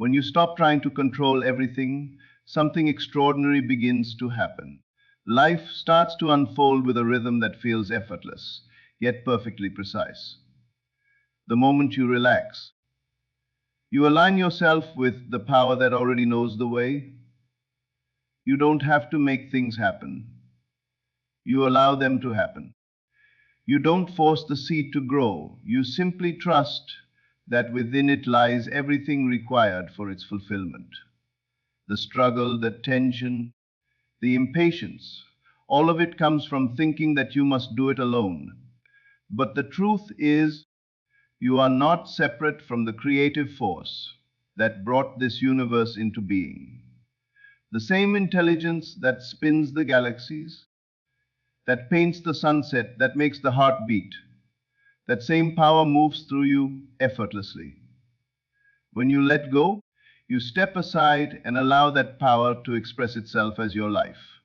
When you stop trying to control everything, something extraordinary begins to happen. Life starts to unfold with a rhythm that feels effortless, yet perfectly precise. The moment you relax, you align yourself with the power that already knows the way. You don't have to make things happen. You allow them to happen. You don't force the seed to grow. You simply trust that within it lies everything required for its fulfillment. The struggle, the tension, the impatience, all of it comes from thinking that you must do it alone. But the truth is, you are not separate from the creative force that brought this universe into being. The same intelligence that spins the galaxies, that paints the sunset, that makes the heart beat, that same power moves through you effortlessly. When you let go, you step aside and allow that power to express itself as your life.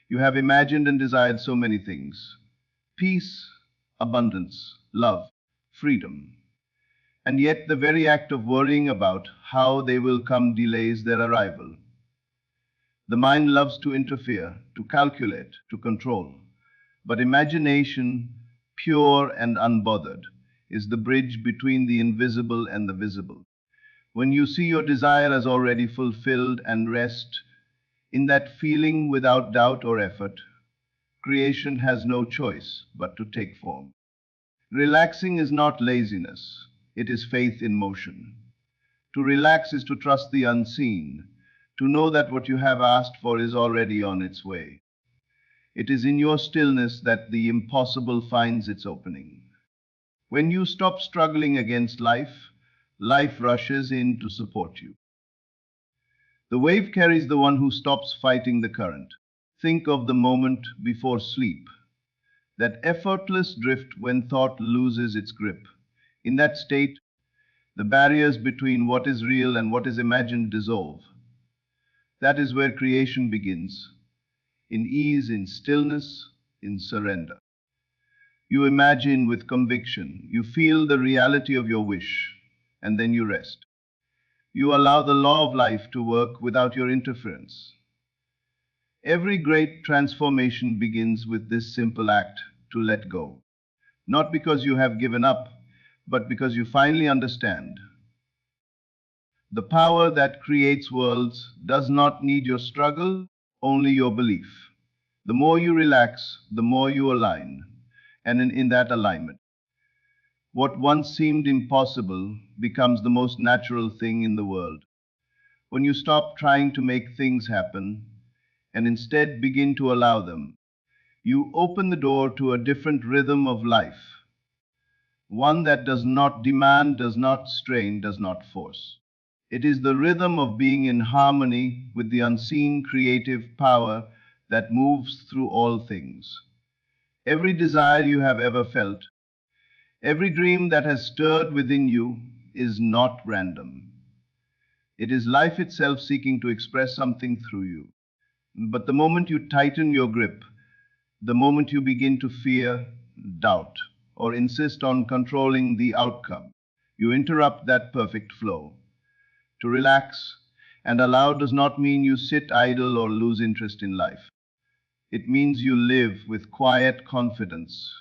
You have imagined and desired so many things: peace, abundance, love, freedom. And yet the very act of worrying about how they will come delays their arrival. The mind loves to interfere, to calculate, to control. But imagination, pure and unbothered, is the bridge between the invisible and the visible. When you see your desire as already fulfilled and rest in that feeling without doubt or effort, creation has no choice but to take form. Relaxing is not laziness, it is faith in motion. To relax is to trust the unseen, to know that what you have asked for is already on its way. It is in your stillness that the impossible finds its opening. When you stop struggling against life, life rushes in to support you. The wave carries the one who stops fighting the current. Think of the moment before sleep, that effortless drift when thought loses its grip. In that state, the barriers between what is real and what is imagined dissolve. That is where creation begins, in ease, in stillness, in surrender. You imagine with conviction, you feel the reality of your wish, and then you rest. You allow the law of life to work without your interference. Every great transformation begins with this simple act to let go. Not because you have given up, but because you finally understand. The power that creates worlds does not need your struggle, only your belief. The more you relax, the more you align. And in that alignment, what once seemed impossible becomes the most natural thing in the world. When you stop trying to make things happen and instead begin to allow them, you open the door to a different rhythm of life. One that does not demand, does not strain, does not force. It is the rhythm of being in harmony with the unseen creative power that moves through all things. Every desire you have ever felt, every dream that has stirred within you is not random. It is life itself seeking to express something through you. But the moment you tighten your grip, the moment you begin to fear, doubt, or insist on controlling the outcome, you interrupt that perfect flow. To relax and allow does not mean you sit idle or lose interest in life. It means you live with quiet confidence,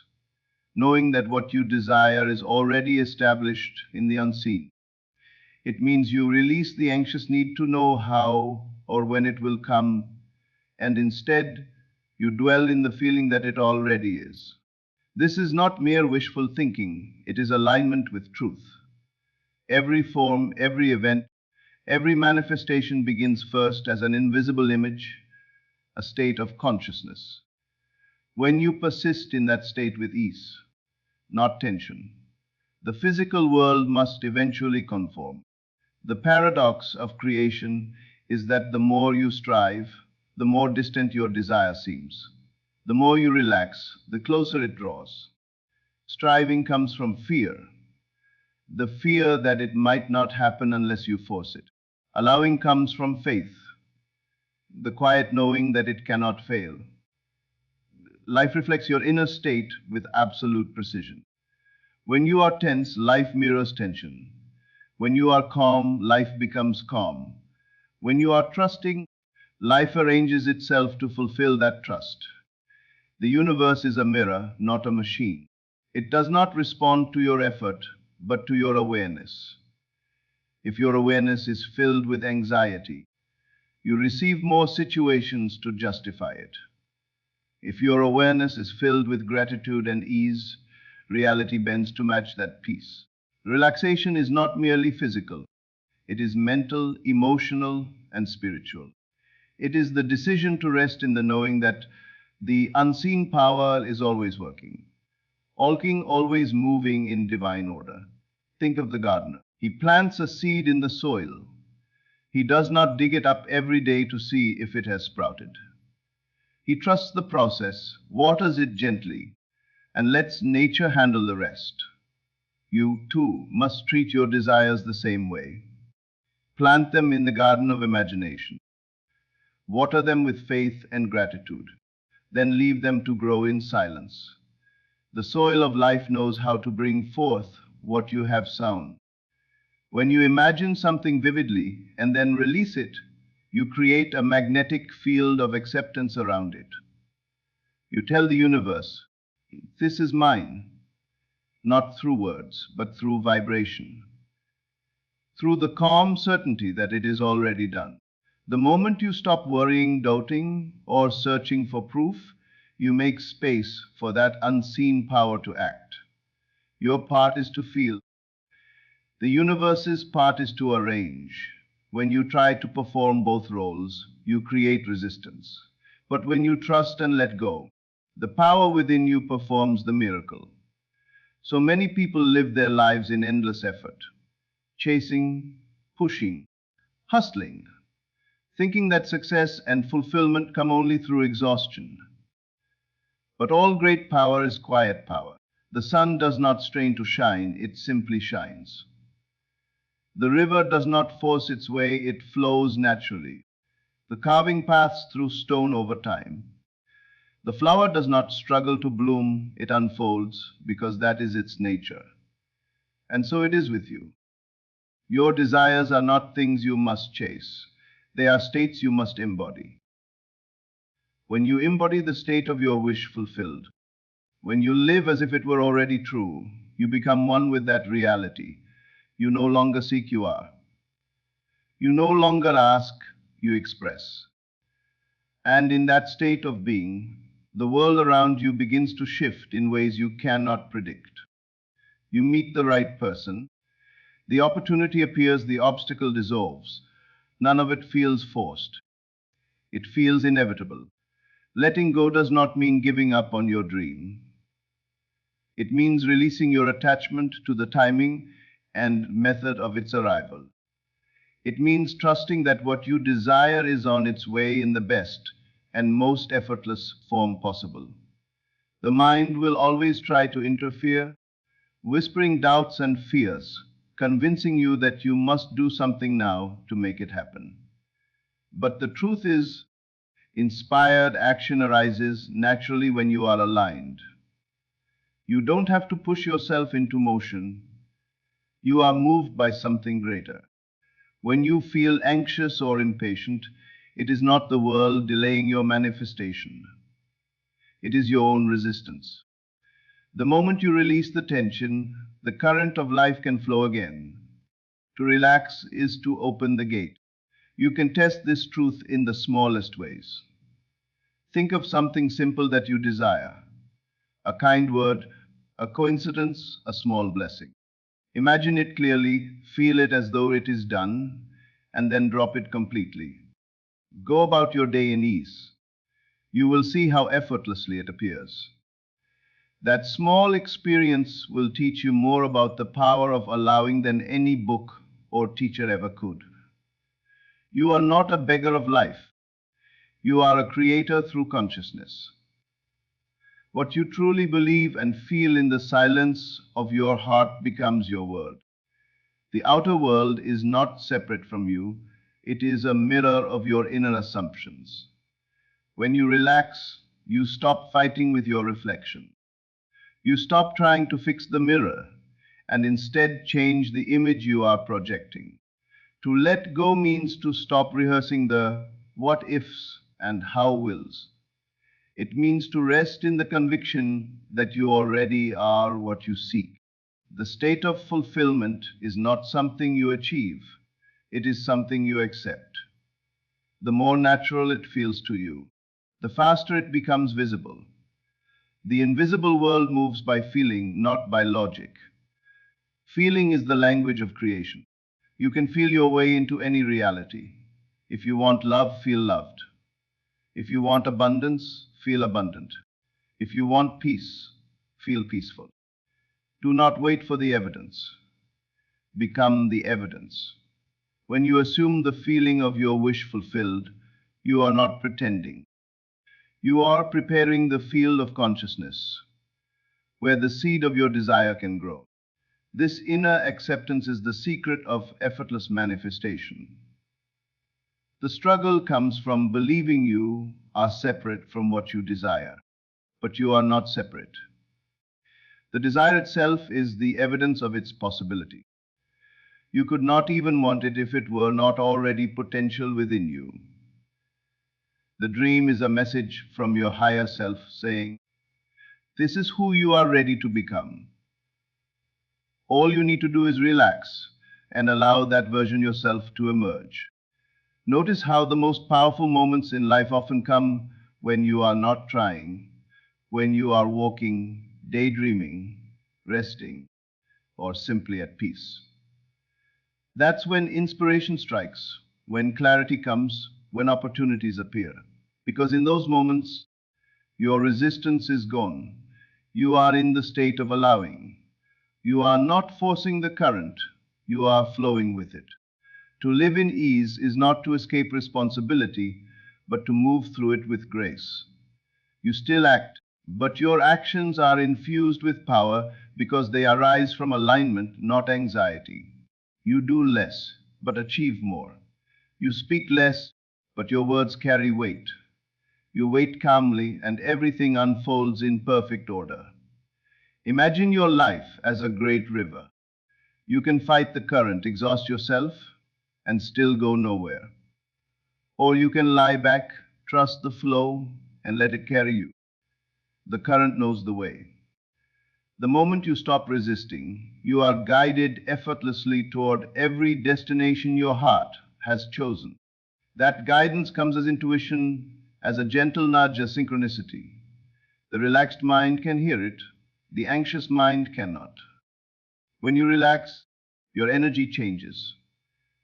knowing that what you desire is already established in the unseen. It means you release the anxious need to know how or when it will come, and instead you dwell in the feeling that it already is. This is not mere wishful thinking, it is alignment with truth. Every form, every event, every manifestation begins first as an invisible image, a state of consciousness. When you persist in that state with ease, not tension, the physical world must eventually conform. The paradox of creation is that the more you strive, the more distant your desire seems. The more you relax, the closer it draws. Striving comes from fear, the fear that it might not happen unless you force it. Allowing comes from faith, the quiet knowing that it cannot fail. Life reflects your inner state with absolute precision. When you are tense, life mirrors tension. When you are calm, life becomes calm. When you are trusting, life arranges itself to fulfill that trust. The universe is a mirror, not a machine. It does not respond to your effort, but to your awareness. If your awareness is filled with anxiety, you receive more situations to justify it. If your awareness is filled with gratitude and ease, reality bends to match that peace. Relaxation is not merely physical, it is mental, emotional, and spiritual. It is the decision to rest in the knowing that the unseen power is always working, always moving in divine order. Think of the gardener. He plants a seed in the soil. He does not dig it up every day to see if it has sprouted. He trusts the process, waters it gently, and lets nature handle the rest. You, too, must treat your desires the same way. Plant them in the garden of imagination. Water them with faith and gratitude. Then leave them to grow in silence. The soil of life knows how to bring forth what you have sown. When you imagine something vividly and then release it, you create a magnetic field of acceptance around it. You tell the universe, "This is mine," not through words, but through vibration, through the calm certainty that it is already done. The moment you stop worrying, doubting, or searching for proof, you make space for that unseen power to act. Your part is to feel. The universe's part is to arrange. When you try to perform both roles, you create resistance. But when you trust and let go, the power within you performs the miracle. So many people live their lives in endless effort, chasing, pushing, hustling, thinking that success and fulfillment come only through exhaustion. But all great power is quiet power. The sun does not strain to shine, it simply shines. The river does not force its way, it flows naturally. The carving paths through stone over time. The flower does not struggle to bloom, it unfolds because that is its nature. And so it is with you. Your desires are not things you must chase, they are states you must embody. When you embody the state of your wish fulfilled, when you live as if it were already true, you become one with that reality. You no longer seek, you are. You no longer ask, you express. And in that state of being, the world around you begins to shift in ways you cannot predict. You meet the right person, the opportunity appears, the obstacle dissolves. None of it feels forced. It feels inevitable. Letting go does not mean giving up on your dream. It means releasing your attachment to the timing and method of its arrival. It means trusting that what you desire is on its way in the best and most effortless form possible. The mind will always try to interfere, whispering doubts and fears, convincing you that you must do something now to make it happen. But the truth is, inspired action arises naturally when you are aligned. You don't have to push yourself into motion. You are moved by something greater. When you feel anxious or impatient, it is not the world delaying your manifestation. It is your own resistance. The moment you release the tension, the current of life can flow again. To relax is to open the gate. You can test this truth in the smallest ways. Think of something simple that you desire. A kind word, a coincidence, a small blessing. Imagine it clearly, feel it as though it is done, and then drop it completely. Go about your day in ease. You will see how effortlessly it appears. That small experience will teach you more about the power of allowing than any book or teacher ever could. You are not a beggar of life. You are a creator through consciousness. What you truly believe and feel in the silence of your heart becomes your world. The outer world is not separate from you, it is a mirror of your inner assumptions. When you relax, you stop fighting with your reflection. You stop trying to fix the mirror, and instead change the image you are projecting. To let go means to stop rehearsing the what ifs and how wills. It means to rest in the conviction that you already are what you seek. The state of fulfillment is not something you achieve, it is something you accept. The more natural it feels to you, the faster it becomes visible. The invisible world moves by feeling, not by logic. Feeling is the language of creation. You can feel your way into any reality. If you want love, feel loved. If you want abundance, feel abundant. If you want peace, feel peaceful. Do not wait for the evidence. Become the evidence. When you assume the feeling of your wish fulfilled, you are not pretending. You are preparing the field of consciousness, where the seed of your desire can grow. This inner acceptance is the secret of effortless manifestation. The struggle comes from believing you are separate from what you desire, but you are not separate. The desire itself is the evidence of its possibility. You could not even want it if it were not already potential within you. The dream is a message from your higher self saying, this is who you are ready to become. All you need to do is relax and allow that version yourself to emerge. Notice how the most powerful moments in life often come when you are not trying, when you are walking, daydreaming, resting, or simply at peace. That's when inspiration strikes, when clarity comes, when opportunities appear. Because in those moments, your resistance is gone. You are in the state of allowing. You are not forcing the current, you are flowing with it. To live in ease is not to escape responsibility, but to move through it with grace. You still act, but your actions are infused with power because they arise from alignment, not anxiety. You do less, but achieve more. You speak less, but your words carry weight. You wait calmly, and everything unfolds in perfect order. Imagine your life as a great river. You can fight the current, exhaust yourself, and still go nowhere. Or you can lie back, trust the flow, and let it carry you. The current knows the way. The moment you stop resisting, you are guided effortlessly toward every destination your heart has chosen. That guidance comes as intuition, as a gentle nudge, as synchronicity. The relaxed mind can hear it, the anxious mind cannot. When you relax, your energy changes.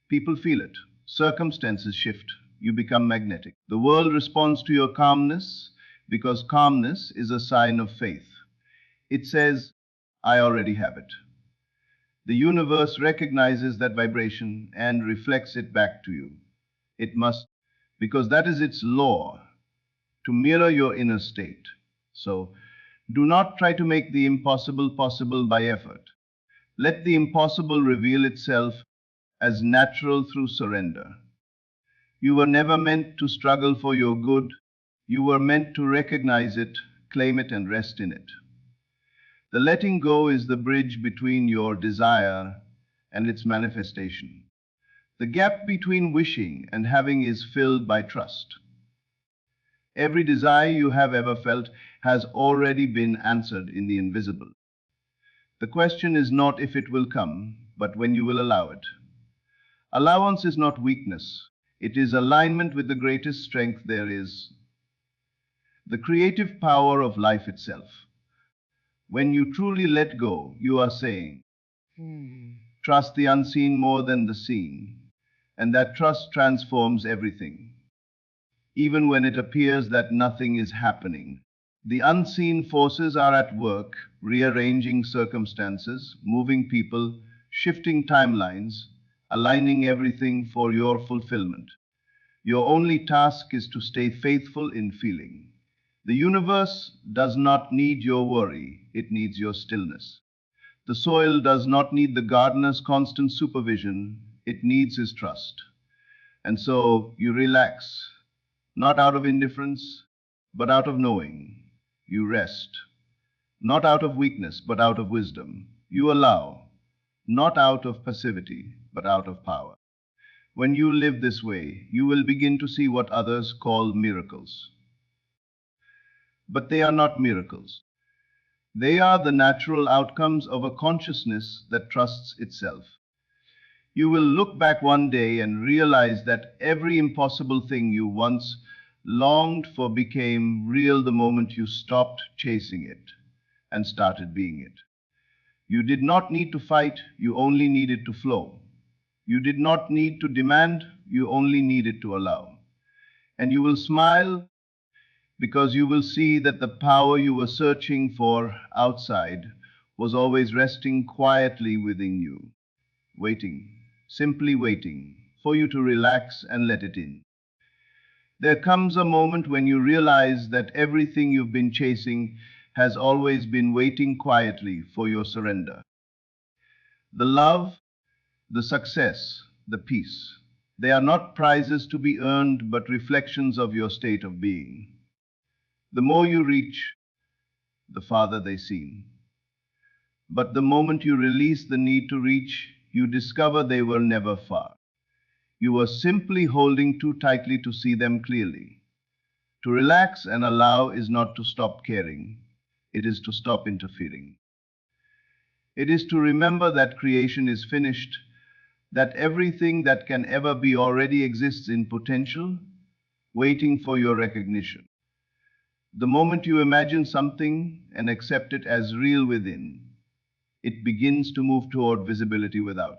People feel it. Circumstances shift. You become magnetic. The world responds to your calmness because calmness is a sign of faith. It says, I already have it. The universe recognizes that vibration and reflects it back to you. It must, because that is its law, to mirror your inner state. So, do not try to make the impossible possible by effort. Let the impossible reveal itself as natural through surrender. You were never meant to struggle for your good. You were meant to recognize it, claim it, and rest in it. The letting go is the bridge between your desire and its manifestation. The gap between wishing and having is filled by trust. Every desire you have ever felt has already been answered in the invisible. The question is not if it will come, but when you will allow it. Allowance is not weakness, it is alignment with the greatest strength there is, the creative power of life itself. When you truly let go, you are saying, trust the unseen more than the seen, and that trust transforms everything. Even when it appears that nothing is happening, the unseen forces are at work, rearranging circumstances, moving people, shifting timelines, aligning everything for your fulfillment. Your only task is to stay faithful in feeling. The universe does not need your worry, it needs your stillness. The soil does not need the gardener's constant supervision, it needs his trust. And so you relax, not out of indifference, but out of knowing. You rest, not out of weakness, but out of wisdom. You allow, not out of passivity, but out of power. When you live this way, you will begin to see what others call miracles. But they are not miracles. They are the natural outcomes of a consciousness that trusts itself. You will look back one day and realize that every impossible thing you once longed for became real the moment you stopped chasing it and started being it. You did not need to fight, you only needed to flow. You did not need to demand, you only needed to allow. And you will smile because you will see that the power you were searching for outside was always resting quietly within you, waiting, simply waiting for you to relax and let it in. There comes a moment when you realize that everything you've been chasing has always been waiting quietly for your surrender. The love, the success, the peace, they are not prizes to be earned but reflections of your state of being. The more you reach, the farther they seem. But the moment you release the need to reach, you discover they were never far. You were simply holding too tightly to see them clearly. To relax and allow is not to stop caring, it is to stop interfering. It is to remember that creation is finished, that everything that can ever be already exists in potential, waiting for your recognition. The moment you imagine something and accept it as real within, it begins to move toward visibility without.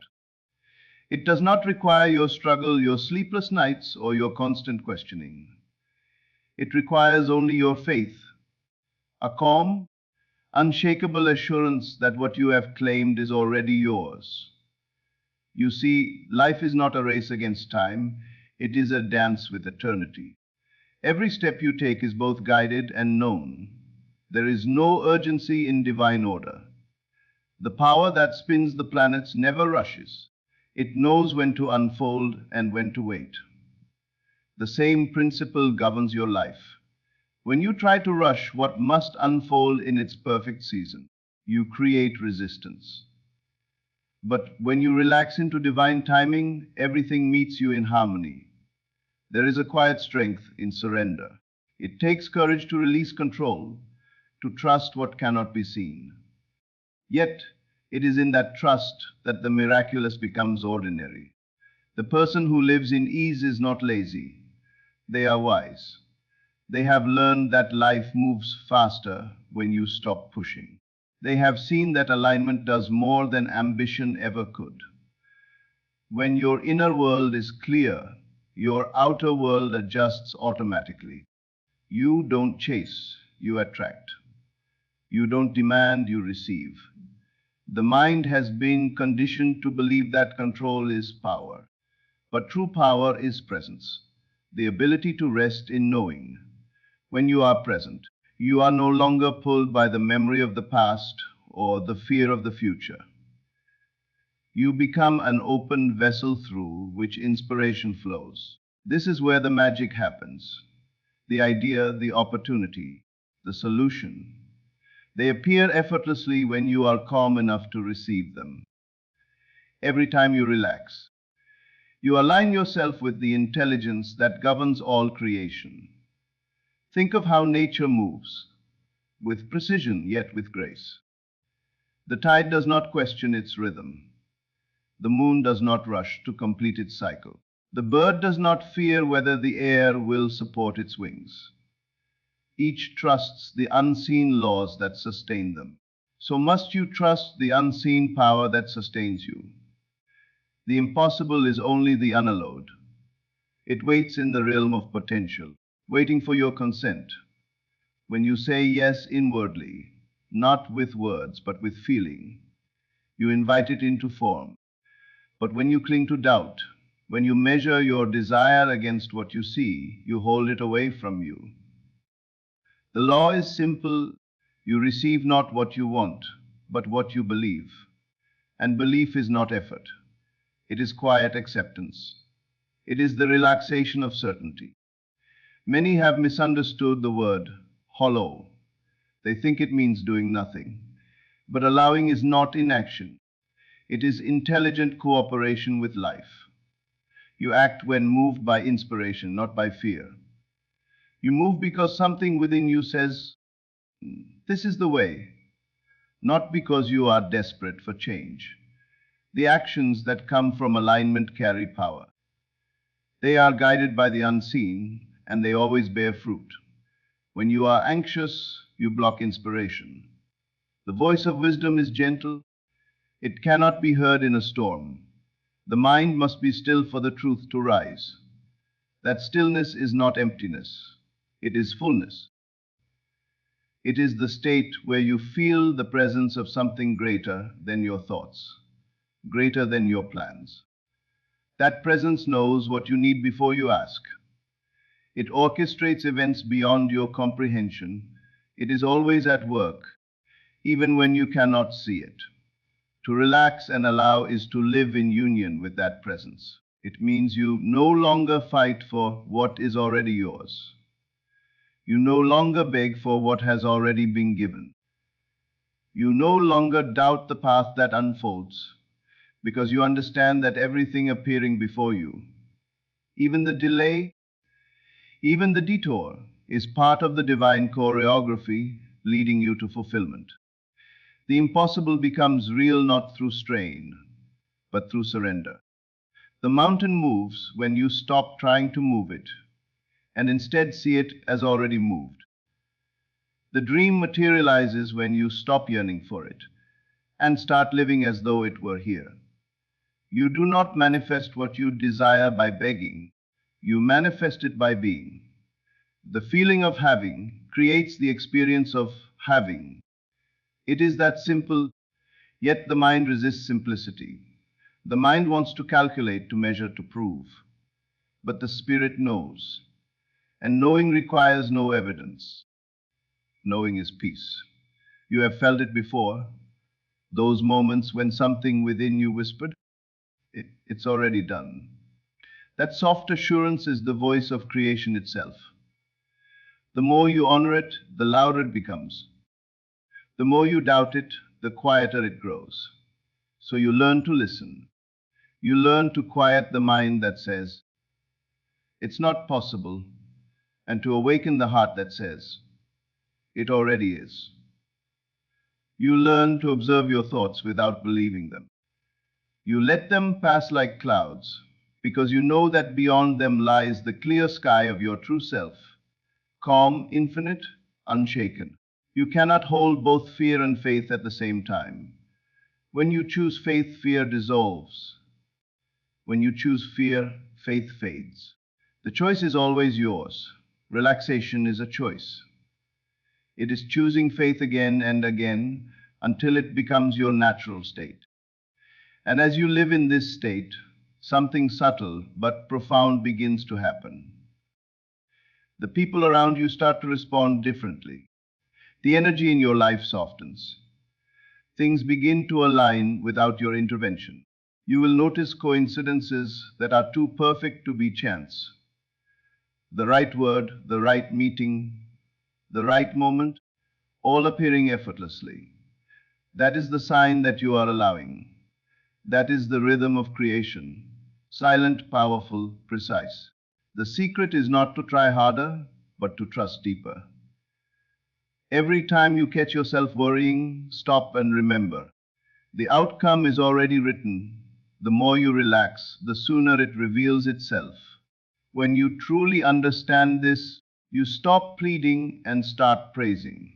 It does not require your struggle, your sleepless nights, or your constant questioning. It requires only your faith, a calm, unshakable assurance that what you have claimed is already yours. You see, life is not a race against time, it is a dance with eternity. Every step you take is both guided and known. There is no urgency in divine order. The power that spins the planets never rushes. It knows when to unfold and when to wait. The same principle governs your life. When you try to rush what must unfold in its perfect season, you create resistance. But when you relax into divine timing, everything meets you in harmony. There is a quiet strength in surrender. It takes courage to release control, to trust what cannot be seen. Yet, it is in that trust that the miraculous becomes ordinary. The person who lives in ease is not lazy. They are wise. They have learned that life moves faster when you stop pushing. They have seen that alignment does more than ambition ever could. When your inner world is clear, your outer world adjusts automatically. You don't chase, you attract. You don't demand, you receive. The mind has been conditioned to believe that control is power. But true power is presence, the ability to rest in knowing. When you are present, you are no longer pulled by the memory of the past or the fear of the future. You become an open vessel through which inspiration flows. This is where the magic happens. The idea, the opportunity, the solution. They appear effortlessly when you are calm enough to receive them. Every time you relax, you align yourself with the intelligence that governs all creation. Think of how nature moves, with precision yet with grace. The tide does not question its rhythm. The moon does not rush to complete its cycle. The bird does not fear whether the air will support its wings. Each trusts the unseen laws that sustain them. So must you trust the unseen power that sustains you. The impossible is only the unallowed. It waits in the realm of potential, waiting for your consent. When you say yes inwardly, not with words but with feeling, you invite it into form. But when you cling to doubt, when you measure your desire against what you see, you hold it away from you. The law is simple. You receive not what you want, but what you believe. And belief is not effort. It is quiet acceptance. It is the relaxation of certainty. Many have misunderstood the word hollow. They think it means doing nothing. But allowing is not inaction. It is intelligent cooperation with life. You act when moved by inspiration, not by fear. You move because something within you says, this is the way, not because you are desperate for change. The actions that come from alignment carry power. They are guided by the unseen, and they always bear fruit. When you are anxious, you block inspiration. The voice of wisdom is gentle. It cannot be heard in a storm. The mind must be still for the truth to rise. That stillness is not emptiness. It is fullness. It is the state where you feel the presence of something greater than your thoughts, greater than your plans. That presence knows what you need before you ask. It orchestrates events beyond your comprehension. It is always at work, even when you cannot see it. To relax and allow is to live in union with that presence. It means you no longer fight for what is already yours. You no longer beg for what has already been given. You no longer doubt the path that unfolds, because you understand that everything appearing before you, even the delay, even the detour, is part of the divine choreography leading you to fulfillment. The impossible becomes real not through strain, but through surrender. The mountain moves when you stop trying to move it, and instead see it as already moved. The dream materializes when you stop yearning for it, and start living as though it were here. You do not manifest what you desire by begging, you manifest it by being. The feeling of having creates the experience of having. It is that simple, yet the mind resists simplicity. The mind wants to calculate, to measure, to prove. But the spirit knows, and knowing requires no evidence. Knowing is peace. You have felt it before, those moments when something within you whispered, it's already done. That soft assurance is the voice of creation itself. The more you honor it, the louder it becomes. The more you doubt it, the quieter it grows. So you learn to listen. You learn to quiet the mind that says, it's not possible, and to awaken the heart that says, it already is. You learn to observe your thoughts without believing them. You let them pass like clouds, because you know that beyond them lies the clear sky of your true self, calm, infinite, unshaken. You cannot hold both fear and faith at the same time. When you choose faith, fear dissolves. When you choose fear, faith fades. The choice is always yours. Relaxation is a choice. It is choosing faith again and again until it becomes your natural state. And as you live in this state, something subtle but profound begins to happen. The people around you start to respond differently. The energy in your life softens. Things begin to align without your intervention. You will notice coincidences that are too perfect to be chance. The right word, the right meeting, the right moment, all appearing effortlessly. That is the sign that you are allowing. That is the rhythm of creation. Silent, powerful, precise. The secret is not to try harder, but to trust deeper. Every time you catch yourself worrying, stop and remember. The outcome is already written. The more you relax, the sooner it reveals itself. When you truly understand this, you stop pleading and start praising.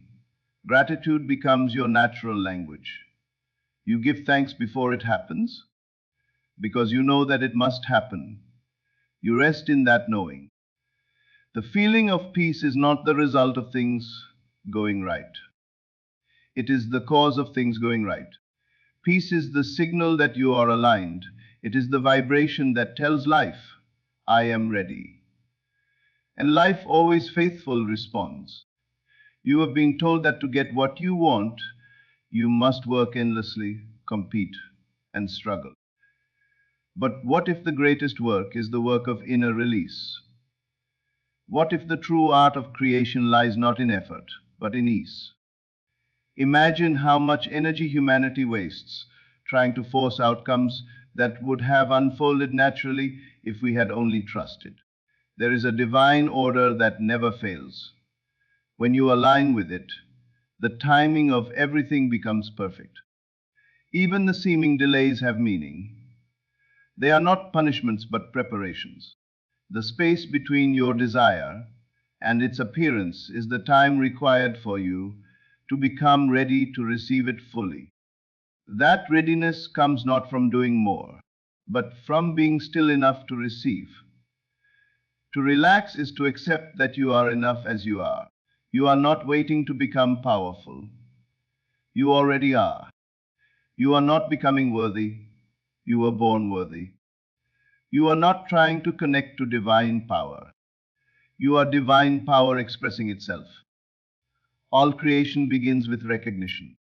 Gratitude becomes your natural language. You give thanks before it happens, because you know that it must happen. You rest in that knowing. The feeling of peace is not the result of things going right. It is the cause of things going right. Peace is the signal that you are aligned. It is the vibration that tells life, I am ready. And life always faithful responds. You have been told that to get what you want, you must work endlessly, compete, and struggle. But what if the greatest work is the work of inner release? What if the true art of creation lies not in effort, but in ease? Imagine how much energy humanity wastes trying to force outcomes that would have unfolded naturally if we had only trusted. There is a divine order that never fails. When you align with it, the timing of everything becomes perfect. Even the seeming delays have meaning. They are not punishments but preparations. The space between your desire and its appearance is the time required for you to become ready to receive it fully. That readiness comes not from doing more, but from being still enough to receive. To relax is to accept that you are enough as you are. You are not waiting to become powerful. You already are. You are not becoming worthy. You were born worthy. You are not trying to connect to divine power. You are divine power expressing itself. All creation begins with recognition.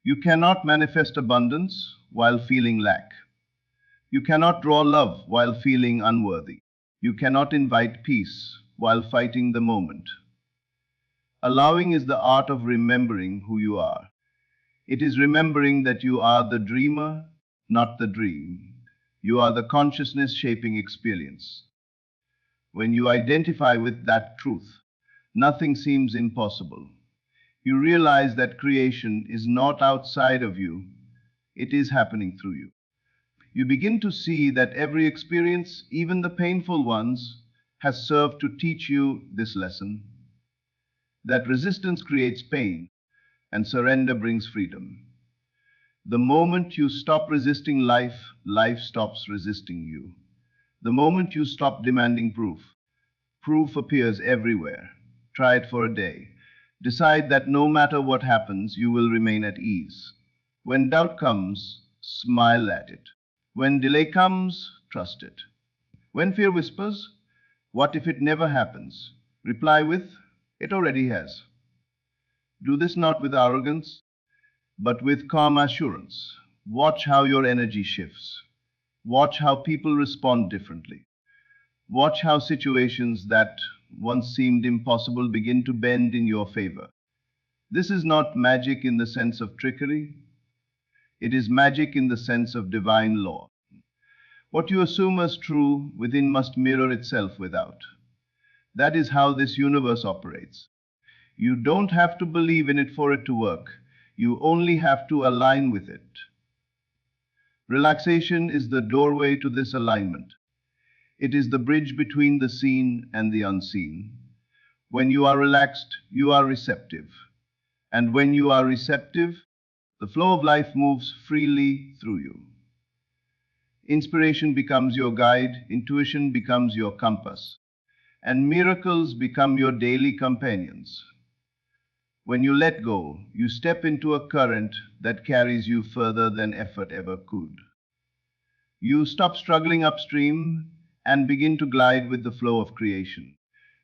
You cannot manifest abundance while feeling lack. You cannot draw love while feeling unworthy. You cannot invite peace while fighting the moment. Allowing is the art of remembering who you are. It is remembering that you are the dreamer, not the dream. You are the consciousness shaping experience. When you identify with that truth, nothing seems impossible. You realize that creation is not outside of you, it is happening through you. You begin to see that every experience, even the painful ones, has served to teach you this lesson, that resistance creates pain and surrender brings freedom. The moment you stop resisting life, life stops resisting you. The moment you stop demanding proof, proof appears everywhere. Try it for a day. Decide that no matter what happens, you will remain at ease. When doubt comes, smile at it. When delay comes, trust it. When fear whispers, what if it never happens? Reply with, it already has. Do this not with arrogance, but with calm assurance. Watch how your energy shifts. Watch how people respond differently. Watch how situations that once seemed impossible begin to bend in your favor. This is not magic in the sense of trickery. It is magic in the sense of divine law. What you assume as true within must mirror itself without. That is how this universe operates. You don't have to believe in it for it to work. You only have to align with it. Relaxation is the doorway to this alignment. It is the bridge between the seen and the unseen. When you are relaxed, you are receptive. And when you are receptive, the flow of life moves freely through you. Inspiration becomes your guide, intuition becomes your compass, and miracles become your daily companions. When you let go, you step into a current that carries you further than effort ever could. You stop struggling upstream and begin to glide with the flow of creation.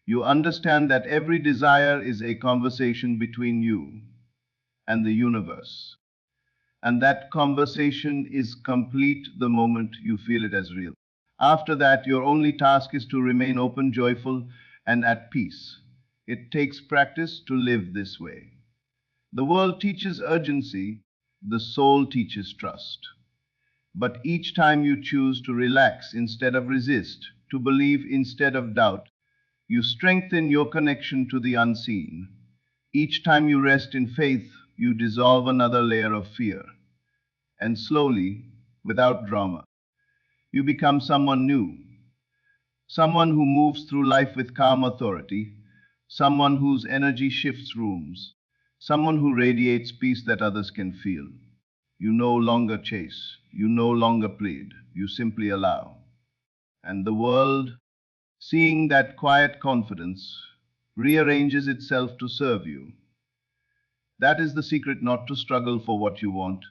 You understand that every desire is a conversation between you and the universe. And that conversation is complete the moment you feel it as real. After that, your only task is to remain open, joyful, and at peace. It takes practice to live this way. The world teaches urgency, the soul teaches trust. But each time you choose to relax instead of resist, to believe instead of doubt, you strengthen your connection to the unseen. Each time you rest in faith, you dissolve another layer of fear. And slowly, without drama, you become someone new. Someone who moves through life with calm authority. Someone whose energy shifts rooms. Someone who radiates peace that others can feel. You no longer chase. You no longer plead. You simply allow. And the world, seeing that quiet confidence, rearranges itself to serve you. That is the secret, not to struggle for what you want,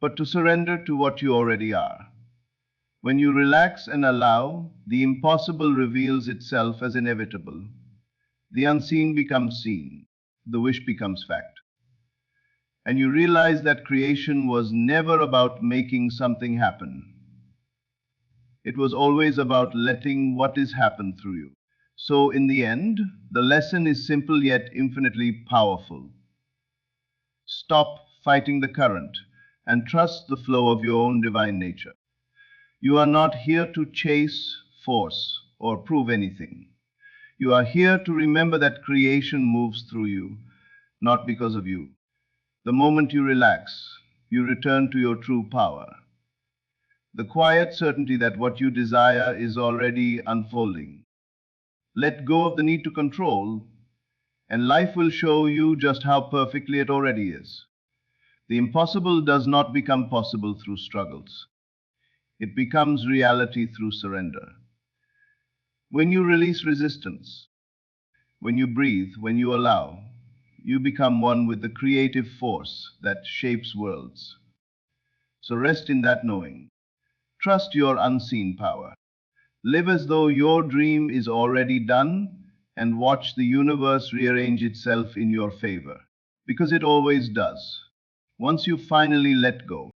but to surrender to what you already are. When you relax and allow, the impossible reveals itself as inevitable. The unseen becomes seen. The wish becomes fact. And you realize that creation was never about making something happen. It was always about letting what is happen through you. So in the end, the lesson is simple yet infinitely powerful. Stop fighting the current and trust the flow of your own divine nature. You are not here to chase, force, or prove anything. You are here to remember that creation moves through you, not because of you. The moment you relax, you return to your true power. The quiet certainty that what you desire is already unfolding. Let go of the need to control, and life will show you just how perfectly it already is. The impossible does not become possible through struggles. It becomes reality through surrender. When you release resistance, when you breathe, when you allow, you become one with the creative force that shapes worlds. So rest in that knowing. Trust your unseen power. Live as though your dream is already done and watch the universe rearrange itself in your favor. Because it always does. Once you finally let go,